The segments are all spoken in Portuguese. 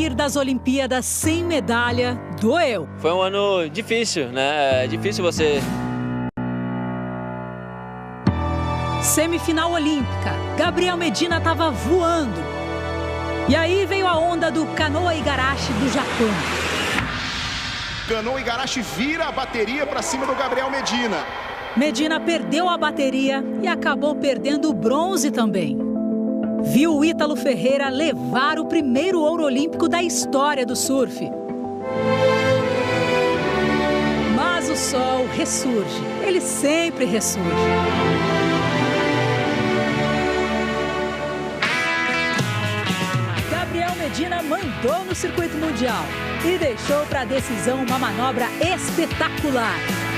Sair das Olimpíadas sem medalha doeu. Foi um ano difícil, né? É difícil você... Semifinal olímpica, Gabriel Medina estava voando. E aí veio a onda do Kanoa Igarashi do Japão. Kanoa Igarashi vira a bateria para cima do Gabriel Medina. Medina perdeu a bateria e acabou perdendo o bronze também. Viu o Ítalo Ferreira levar o primeiro ouro olímpico da história do surf. Mas o sol ressurge, ele sempre ressurge. Gabriel Medina mandou no circuito mundial e deixou para a decisão uma manobra espetacular.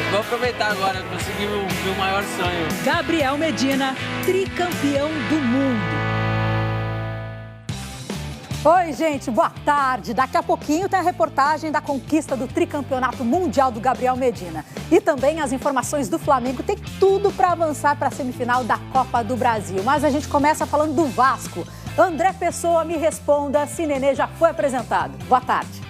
Vou aproveitar agora, consegui o meu maior sonho. Gabriel Medina, tricampeão do mundo. Oi, gente, boa tarde. Daqui a pouquinho tem a reportagem da conquista do tricampeonato mundial do Gabriel Medina. E também as informações do Flamengo. Tem tudo para avançar para a semifinal da Copa do Brasil. Mas a gente começa falando do Vasco. André Pessoa, me responda se Nenê já foi apresentado. Boa tarde.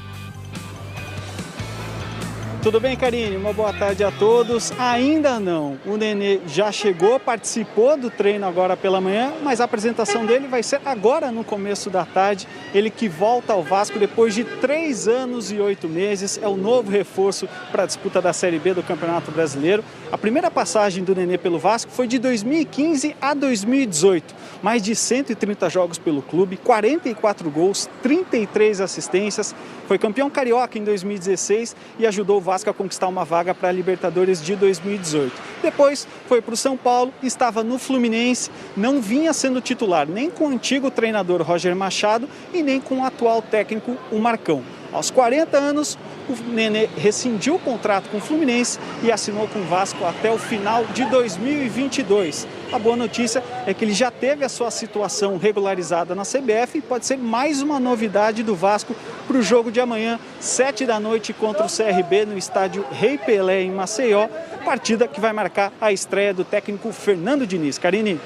Tudo bem, Karine? Uma boa tarde a todos. Ainda não. O Nenê já chegou, participou do treino agora pela manhã, mas a apresentação dele vai ser agora no começo da tarde. Ele que volta ao Vasco depois de 3 anos e 8 meses. É o novo reforço para a disputa da Série B do Campeonato Brasileiro. A primeira passagem do Nenê pelo Vasco foi de 2015 a 2018. Mais de 130 jogos pelo clube, 44 gols, 33 assistências. Foi campeão carioca em 2016 e ajudou o Vasco a conquistar uma vaga para a Libertadores de 2018. Depois foi para o São Paulo, estava no Fluminense, não vinha sendo titular nem com o antigo treinador Roger Machado e nem com o atual técnico, o Marcão. Aos 40 anos, o Nenê rescindiu o contrato com o Fluminense e assinou com o Vasco até o final de 2022. A boa notícia é que ele já teve a sua situação regularizada na CBF e pode ser mais uma novidade do Vasco para o jogo de amanhã, 7 da noite, contra o CRB no estádio Rei Pelé, em Maceió. Partida que vai marcar a estreia do técnico Fernando Diniz. Karine.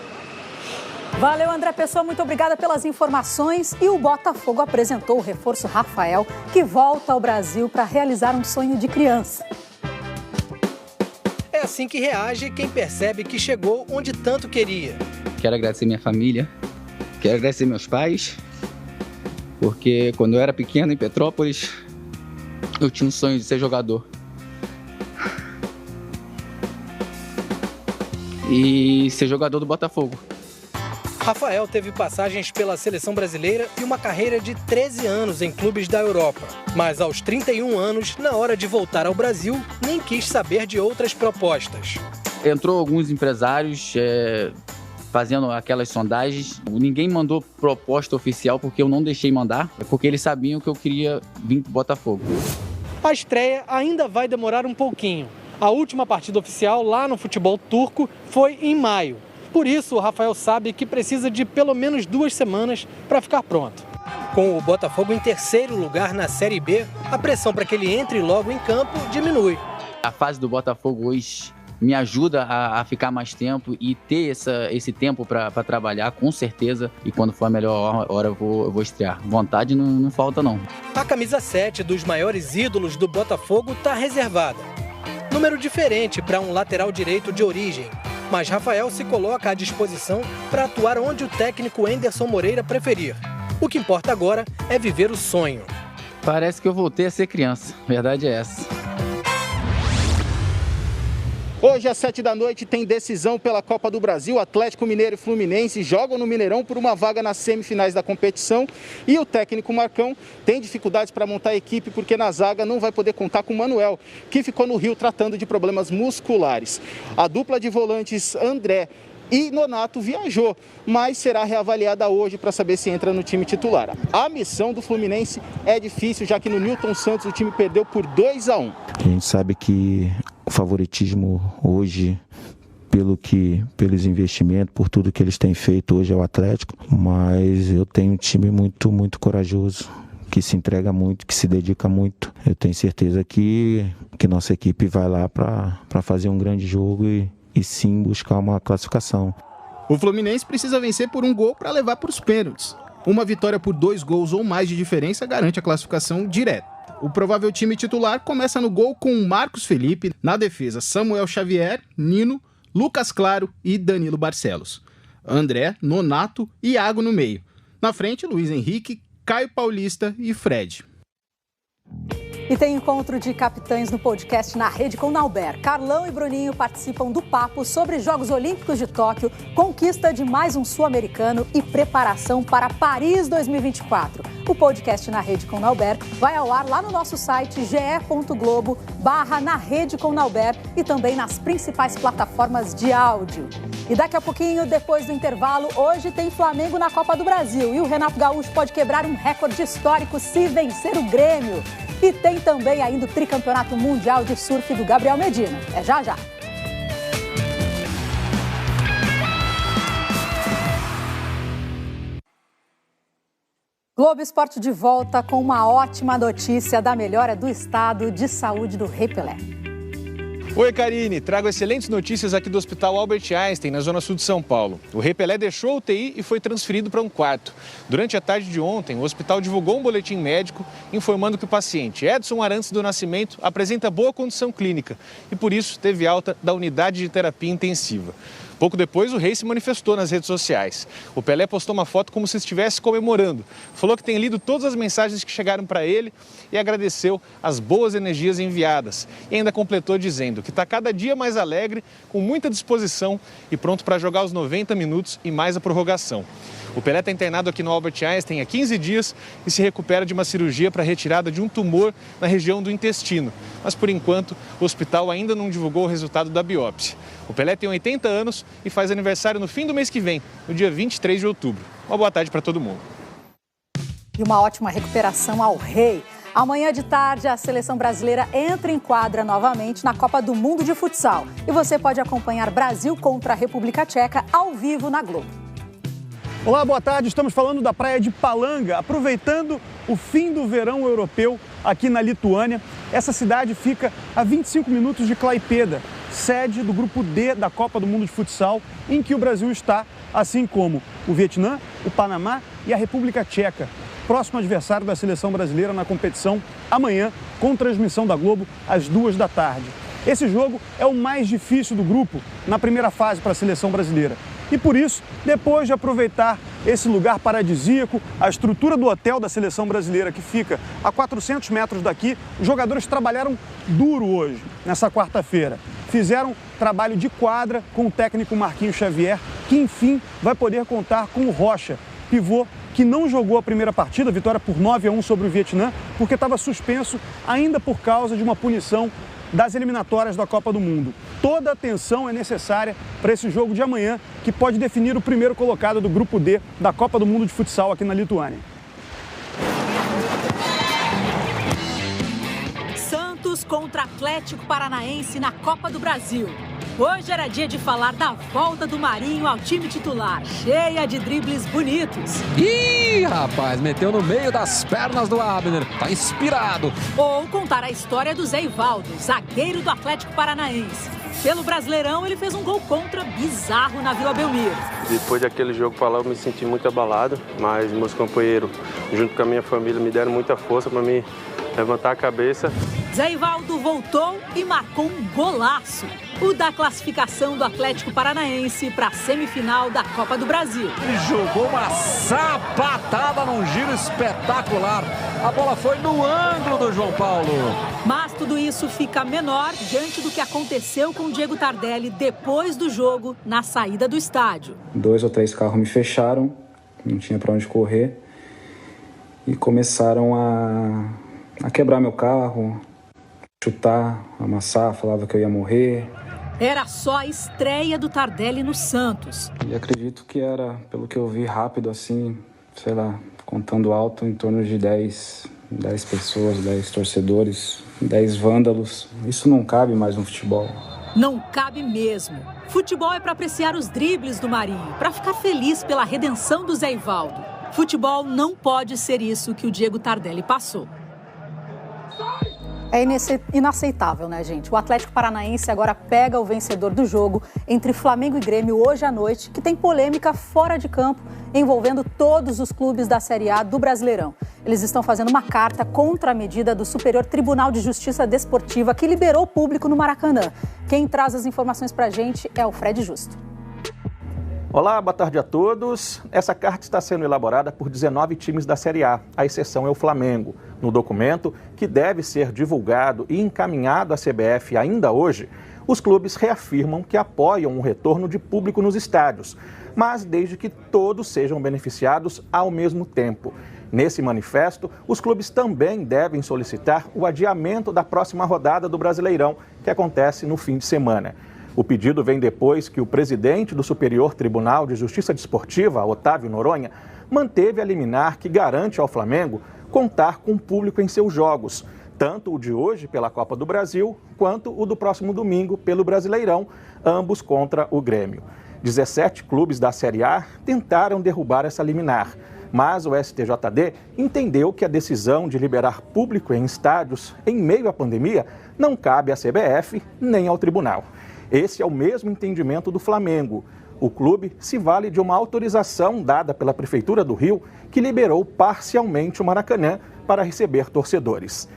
Valeu, André Pessoa, muito obrigada pelas informações. E o Botafogo apresentou o reforço Rafael, que volta ao Brasil para realizar um sonho de criança. É assim que reage quem percebe que chegou onde tanto queria. Quero agradecer minha família, quero agradecer meus pais, porque quando eu era pequeno em Petrópolis, eu tinha um sonho de ser jogador. E ser jogador do Botafogo. Rafael teve passagens pela seleção brasileira e uma carreira de 13 anos em clubes da Europa. Mas aos 31 anos, na hora de voltar ao Brasil, nem quis saber de outras propostas. Entrou alguns empresários fazendo aquelas sondagens. Ninguém mandou proposta oficial porque eu não deixei mandar, porque eles sabiam que eu queria vir para o Botafogo. A estreia ainda vai demorar um pouquinho. A última partida oficial lá no futebol turco foi em maio. Por isso, o Rafael sabe que precisa de pelo menos 2 semanas para ficar pronto. Com o Botafogo em terceiro lugar na Série B, a pressão para que ele entre logo em campo diminui. A fase do Botafogo hoje me ajuda a ficar mais tempo e ter esse tempo para trabalhar, com certeza. E quando for a melhor hora eu vou estrear. Vontade não falta, não. A camisa 7 dos maiores ídolos do Botafogo está reservada. Número diferente para um lateral direito de origem. Mas Rafael se coloca à disposição para atuar onde o técnico Anderson Moreira preferir. O que importa agora é viver o sonho. Parece que eu voltei a ser criança, a verdade é essa. Hoje, às 7 da noite, tem decisão pela Copa do Brasil. Atlético Mineiro e Fluminense jogam no Mineirão por uma vaga nas semifinais da competição. E o técnico Marcão tem dificuldades para montar a equipe porque na zaga não vai poder contar com o Manuel, que ficou no Rio tratando de problemas musculares. A dupla de volantes André e Nonato viajou, mas será reavaliada hoje para saber se entra no time titular. A missão do Fluminense é difícil, já que no Newton Santos o time perdeu por 2-1. A gente sabe que o favoritismo hoje, pelos investimentos, por tudo que eles têm feito hoje é o Atlético, mas eu tenho um time muito, muito corajoso, que se entrega muito, que se dedica muito. Eu tenho certeza que nossa equipe vai lá para fazer um grande jogo e sim buscar uma classificação. O Fluminense precisa vencer por 1 gol para levar para os pênaltis. Uma vitória por 2 gols ou mais de diferença garante a classificação direta. O provável time titular começa no gol com Marcos Felipe, na defesa Samuel Xavier, Nino, Lucas Claro e Danilo Barcelos. André, Nonato e Iago no meio. Na frente, Luiz Henrique, Caio Paulista e Fred. E tem encontro de capitães no podcast Na Rede com Nauber. Carlão e Bruninho participam do papo sobre Jogos Olímpicos de Tóquio, conquista de mais um sul-americano e preparação para Paris 2024. O podcast Na Rede com Nauber vai ao ar lá no nosso site ge.globo/Na Rede com Nauber e também nas principais plataformas de áudio. E daqui a pouquinho, depois do intervalo, hoje tem Flamengo na Copa do Brasil e o Renato Gaúcho pode quebrar um recorde histórico se vencer o Grêmio. E tem também ainda o tricampeonato mundial de surf do Gabriel Medina. É já, já. Globo Esporte de volta com uma ótima notícia da melhora do estado de saúde do Rei Pelé. Oi, Karine. Trago excelentes notícias aqui do Hospital Albert Einstein, na zona sul de São Paulo. O Rei Pelé deixou a UTI e foi transferido para um quarto. Durante a tarde de ontem, o hospital divulgou um boletim médico informando que o paciente Edson Arantes do Nascimento apresenta boa condição clínica e, por isso, teve alta da unidade de terapia intensiva. Pouco depois, o Rei se manifestou nas redes sociais. O Pelé postou uma foto como se estivesse comemorando. Falou que tem lido todas as mensagens que chegaram para ele e agradeceu as boas energias enviadas. E ainda completou dizendo que está cada dia mais alegre, com muita disposição e pronto para jogar os 90 minutos e mais a prorrogação. O Pelé está internado aqui no Albert Einstein há 15 dias e se recupera de uma cirurgia para a retirada de um tumor na região do intestino. Mas, por enquanto, o hospital ainda não divulgou o resultado da biópsia. O Pelé tem 80 anos e faz aniversário no fim do mês que vem, no dia 23 de outubro. Uma boa tarde para todo mundo. E uma ótima recuperação ao Rei. Amanhã de tarde, a seleção brasileira entra em quadra novamente na Copa do Mundo de Futsal. E você pode acompanhar Brasil contra a República Tcheca ao vivo na Globo. Olá, boa tarde. Estamos falando da praia de Palanga, aproveitando o fim do verão europeu aqui na Lituânia. Essa cidade fica a 25 minutos de Klaipėda, sede do grupo D da Copa do Mundo de Futsal, em que o Brasil está, assim como o Vietnã, o Panamá e a República Tcheca. Próximo adversário da seleção brasileira na competição amanhã, com transmissão da Globo às 14h. Esse jogo é o mais difícil do grupo na primeira fase para a seleção brasileira. E por isso, depois de aproveitar esse lugar paradisíaco, a estrutura do hotel da seleção brasileira, que fica a 400 metros daqui, os jogadores trabalharam duro hoje, nessa quarta-feira. Fizeram trabalho de quadra com o técnico Marquinhos Xavier, que enfim vai poder contar com o Rocha, pivô que não jogou a primeira partida, vitória por 9-1 sobre o Vietnã, porque estava suspenso ainda por causa de uma punição das eliminatórias da Copa do Mundo. Toda a atenção é necessária para esse jogo de amanhã, que pode definir o primeiro colocado do Grupo D da Copa do Mundo de Futsal aqui na Lituânia. Santos contra Atlético Paranaense na Copa do Brasil. Hoje era dia de falar da volta do Marinho ao time titular, cheia de dribles bonitos. Ih, rapaz, meteu no meio das pernas do Abner, tá inspirado. Ou contar a história do Zé Ivaldo, zagueiro do Atlético Paranaense. Pelo Brasileirão, ele fez um gol contra bizarro na Vila Belmiro. Depois daquele jogo para lá, eu me senti muito abalado, mas meus companheiros, junto com a minha família, me deram muita força para me levantar a cabeça. Zé Ivaldo voltou e marcou um golaço. O da classificação do Atlético Paranaense para a semifinal da Copa do Brasil. Ele jogou uma sapatada num giro espetacular. A bola foi no ângulo do João Paulo. Mas tudo isso fica menor diante do que aconteceu com o Diego Tardelli depois do jogo na saída do estádio. 2 ou 3 carros me fecharam, não tinha para onde correr e começaram a quebrar meu carro, chutar, amassar, falava que eu ia morrer. Era só a estreia do Tardelli no Santos. E acredito que era, pelo que eu vi rápido assim, sei lá, contando alto, em torno de 10 pessoas, 10 torcedores, 10 vândalos. Isso não cabe mais no futebol. Não cabe mesmo. Futebol é para apreciar os dribles do Marinho, para ficar feliz pela redenção do Zé Ivaldo. Futebol não pode ser isso que o Diego Tardelli passou. É inaceitável, né, gente? O Atlético Paranaense agora pega o vencedor do jogo entre Flamengo e Grêmio hoje à noite, que tem polêmica fora de campo envolvendo todos os clubes da Série A do Brasileirão. Eles estão fazendo uma carta contra a medida do Superior Tribunal de Justiça Desportiva que liberou o público no Maracanã. Quem traz as informações pra gente é o Fred Justo. Olá, boa tarde a todos. Essa carta está sendo elaborada por 19 times da Série A, a exceção é o Flamengo. No documento, que deve ser divulgado e encaminhado à CBF ainda hoje, os clubes reafirmam que apoiam o retorno de público nos estádios, mas desde que todos sejam beneficiados ao mesmo tempo. Nesse manifesto, os clubes também devem solicitar o adiamento da próxima rodada do Brasileirão, que acontece no fim de semana. O pedido vem depois que o presidente do Superior Tribunal de Justiça Desportiva, Otávio Noronha, manteve a liminar que garante ao Flamengo contar com público em seus jogos, tanto o de hoje pela Copa do Brasil, quanto o do próximo domingo pelo Brasileirão, ambos contra o Grêmio. 17 clubes da Série A tentaram derrubar essa liminar, mas o STJD entendeu que a decisão de liberar público em estádios em meio à pandemia não cabe à CBF nem ao tribunal. Esse é o mesmo entendimento do Flamengo. O clube se vale de uma autorização dada pela Prefeitura do Rio, que liberou parcialmente o Maracanã para receber torcedores.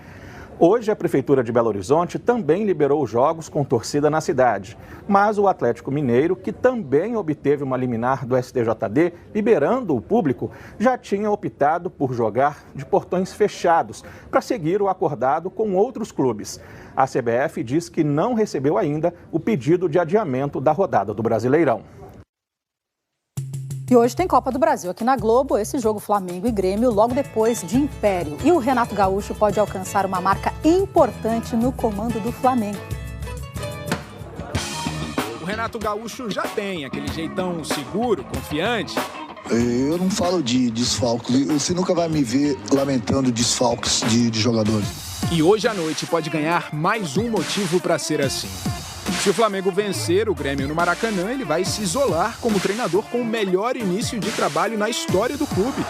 Hoje, a Prefeitura de Belo Horizonte também liberou jogos com torcida na cidade. Mas o Atlético Mineiro, que também obteve uma liminar do STJD, liberando o público, já tinha optado por jogar de portões fechados, para seguir o acordado com outros clubes. A CBF diz que não recebeu ainda o pedido de adiamento da rodada do Brasileirão. E hoje tem Copa do Brasil aqui na Globo, esse jogo Flamengo e Grêmio logo depois de Império. E o Renato Gaúcho pode alcançar uma marca importante no comando do Flamengo. O Renato Gaúcho já tem aquele jeitão seguro, confiante. Eu não falo de desfalques, você nunca vai me ver lamentando desfalques de jogadores. E hoje à noite pode ganhar mais um motivo para ser assim. Se o Flamengo vencer o Grêmio no Maracanã, ele vai se isolar como treinador com o melhor início de trabalho na história do clube.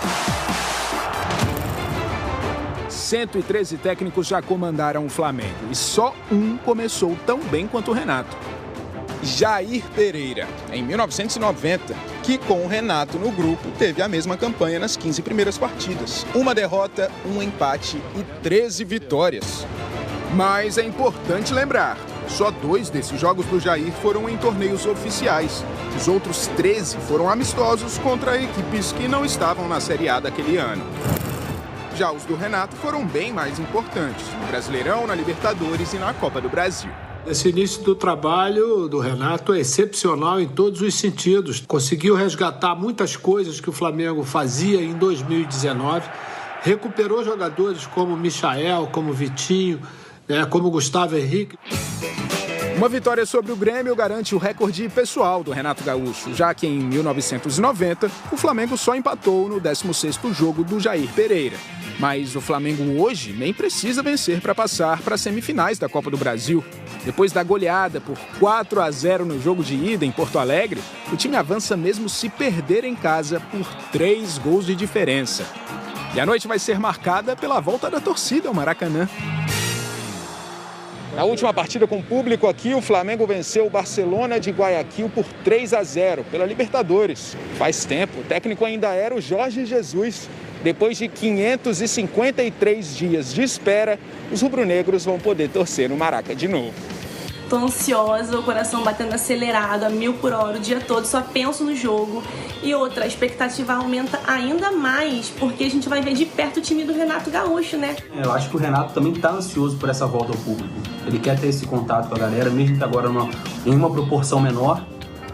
113 técnicos já comandaram o Flamengo e só um começou tão bem quanto o Renato. Jair Pereira, em 1990, que com o Renato no grupo teve a mesma campanha nas 15 primeiras partidas. Uma derrota, um empate e 13 vitórias. Mas é importante lembrar, só 2 desses jogos do Jair foram em torneios oficiais. Os outros 13 foram amistosos contra equipes que não estavam na Série A daquele ano. Já os do Renato foram bem mais importantes, no Brasileirão, na Libertadores e na Copa do Brasil. Esse início do trabalho do Renato é excepcional em todos os sentidos. Conseguiu resgatar muitas coisas que o Flamengo fazia em 2019. Recuperou jogadores como Michael, como Vitinho, como Gustavo Henrique. Uma vitória sobre o Grêmio garante o recorde pessoal do Renato Gaúcho, já que em 1990 o Flamengo só empatou no 16º jogo do Jair Pereira. Mas o Flamengo hoje nem precisa vencer para passar para as semifinais da Copa do Brasil. Depois da goleada por 4-0 no jogo de ida em Porto Alegre, o time avança mesmo se perder em casa por 3 gols de diferença. E a noite vai ser marcada pela volta da torcida ao Maracanã. Na última partida com público aqui, o Flamengo venceu o Barcelona de Guayaquil por 3-0 pela Libertadores. Faz tempo, o técnico ainda era o Jorge Jesus. Depois de 553 dias de espera, os rubro-negros vão poder torcer no Maraca de novo. Tô ansiosa, o coração batendo acelerado, a 1000 por hora o dia todo, só penso no jogo. E outra, a expectativa aumenta ainda mais, porque a gente vai ver de perto o time do Renato Gaúcho, né? Eu acho que o Renato também tá ansioso por essa volta ao público. Ele quer ter esse contato com a galera, mesmo que agora em uma proporção menor.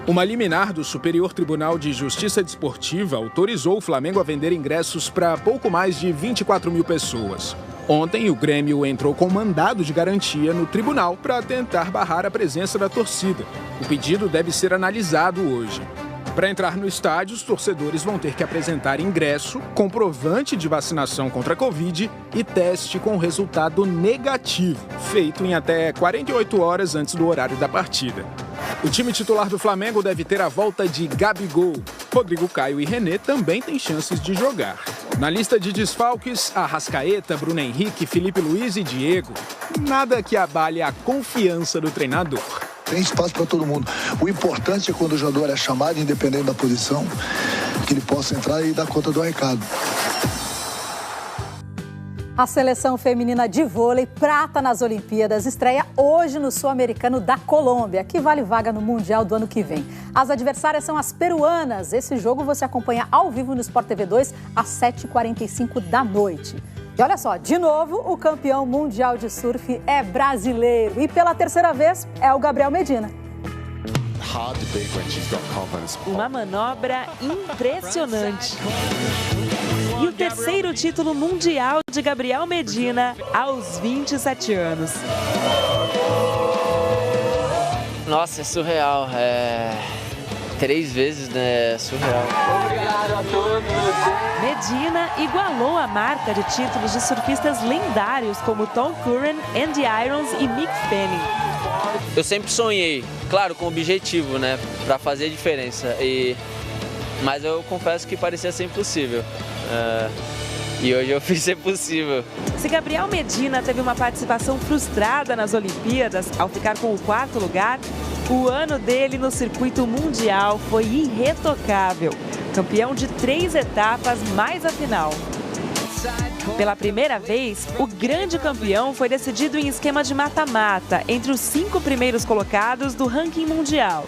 Uma liminar do Superior Tribunal de Justiça Desportiva autorizou o Flamengo a vender ingressos para pouco mais de 24 mil pessoas. Ontem, o Grêmio entrou com mandado de garantia no tribunal para tentar barrar a presença da torcida. O pedido deve ser analisado hoje. Para entrar no estádio, os torcedores vão ter que apresentar ingresso, comprovante de vacinação contra a Covid e teste com resultado negativo, feito em até 48 horas antes do horário da partida. O time titular do Flamengo deve ter a volta de Gabigol. Rodrigo Caio e René também têm chances de jogar. Na lista de desfalques, Arrascaeta, Bruno Henrique, Felipe Luiz e Diego. Nada que abale a confiança do treinador. Tem espaço para todo mundo. O importante é quando o jogador é chamado, independente da posição, que ele possa entrar e dar conta do recado. A seleção feminina de vôlei, prata nas Olimpíadas, estreia hoje no Sul-Americano da Colômbia, que vale vaga no Mundial do ano que vem. As adversárias são as peruanas. Esse jogo você acompanha ao vivo no Sport TV 2 às 7h45 da noite. E olha só, de novo, o campeão mundial de surf é brasileiro. E pela terceira vez é o Gabriel Medina. Uma manobra impressionante. E o terceiro título mundial de Gabriel Medina aos 27 anos. Nossa, é surreal. 3 vezes, né? É surreal. Obrigado a todos. Medina igualou a marca de títulos de surfistas lendários como Tom Curran, Andy Irons e Mick Fanning. Eu sempre sonhei, claro, com objetivo, né? Pra fazer a diferença. Mas eu confesso que parecia ser impossível. E hoje eu fiz ser possível. Se Gabriel Medina teve uma participação frustrada nas Olimpíadas ao ficar com o 4º lugar, o ano dele no circuito mundial foi irretocável. Campeão de 3 etapas mais a final. Pela primeira vez, o grande campeão foi decidido em esquema de mata-mata entre os 5 primeiros colocados do ranking mundial.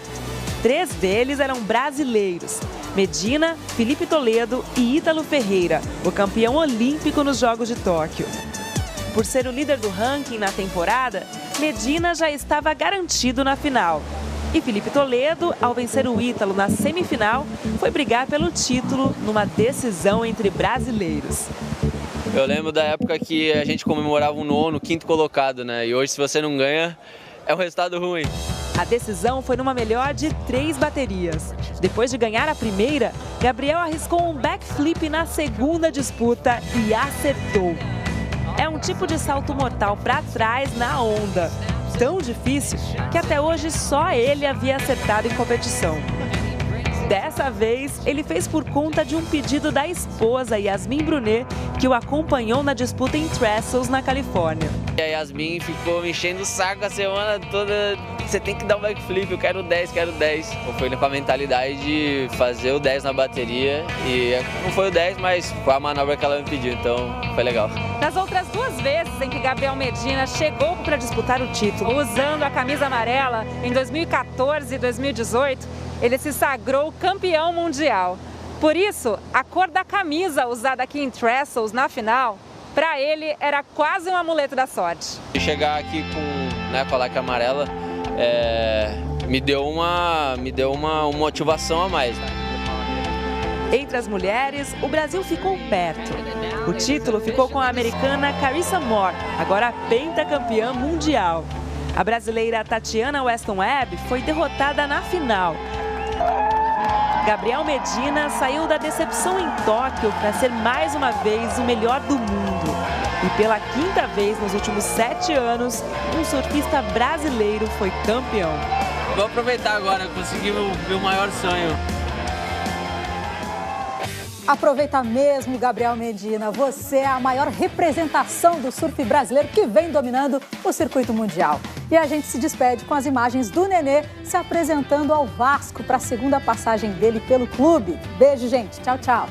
3 deles eram brasileiros: Medina, Felipe Toledo e Ítalo Ferreira, o campeão olímpico nos Jogos de Tóquio. Por ser o líder do ranking na temporada, Medina já estava garantido na final. E Felipe Toledo, ao vencer o Ítalo na semifinal, foi brigar pelo título numa decisão entre brasileiros. Eu lembro da época que a gente comemorava o 9º, 5º colocado, né? E hoje, se você não ganha, é um resultado ruim. A decisão foi numa melhor de 3 baterias. Depois de ganhar a primeira, Gabriel arriscou um backflip na segunda disputa e acertou. É um tipo de salto mortal para trás na onda. Tão difícil que até hoje só ele havia acertado em competição. Dessa vez, ele fez por conta de um pedido da esposa, Yasmin Brunet, que o acompanhou na disputa em Trestles, na Califórnia. E a Yasmin ficou me enchendo o saco a semana toda. Você tem que dar um backflip, eu quero 10, quero 10. Eu fui com a mentalidade de fazer o 10 na bateria. E não foi o 10, mas foi a manobra que ela me pediu, então foi legal. Nas outras 2 vezes em que Gabriel Medina chegou para disputar o título usando a camisa amarela, em 2014 e 2018, ele se sagrou campeão mundial. Por isso, a cor da camisa usada aqui em Trestles na final, para ele era quase um amuleto da sorte. Chegar aqui com a laca amarela me deu uma motivação a mais. Entre as mulheres, o Brasil ficou perto. O título ficou com a americana Carissa Moore, agora pentacampeã mundial. A brasileira Tatiana Weston Webb foi derrotada na final. Gabriel Medina saiu da decepção em Tóquio para ser mais uma vez o melhor do mundo. E pela 5ª vez nos últimos 7 anos, um surfista brasileiro foi campeão. Vou aproveitar agora, consegui meu maior sonho. Aproveita mesmo, Gabriel Medina. Você é a maior representação do surf brasileiro que vem dominando o circuito mundial. E a gente se despede com as imagens do Nenê se apresentando ao Vasco para a 2ª passagem dele pelo clube. Beijo, gente. Tchau, tchau.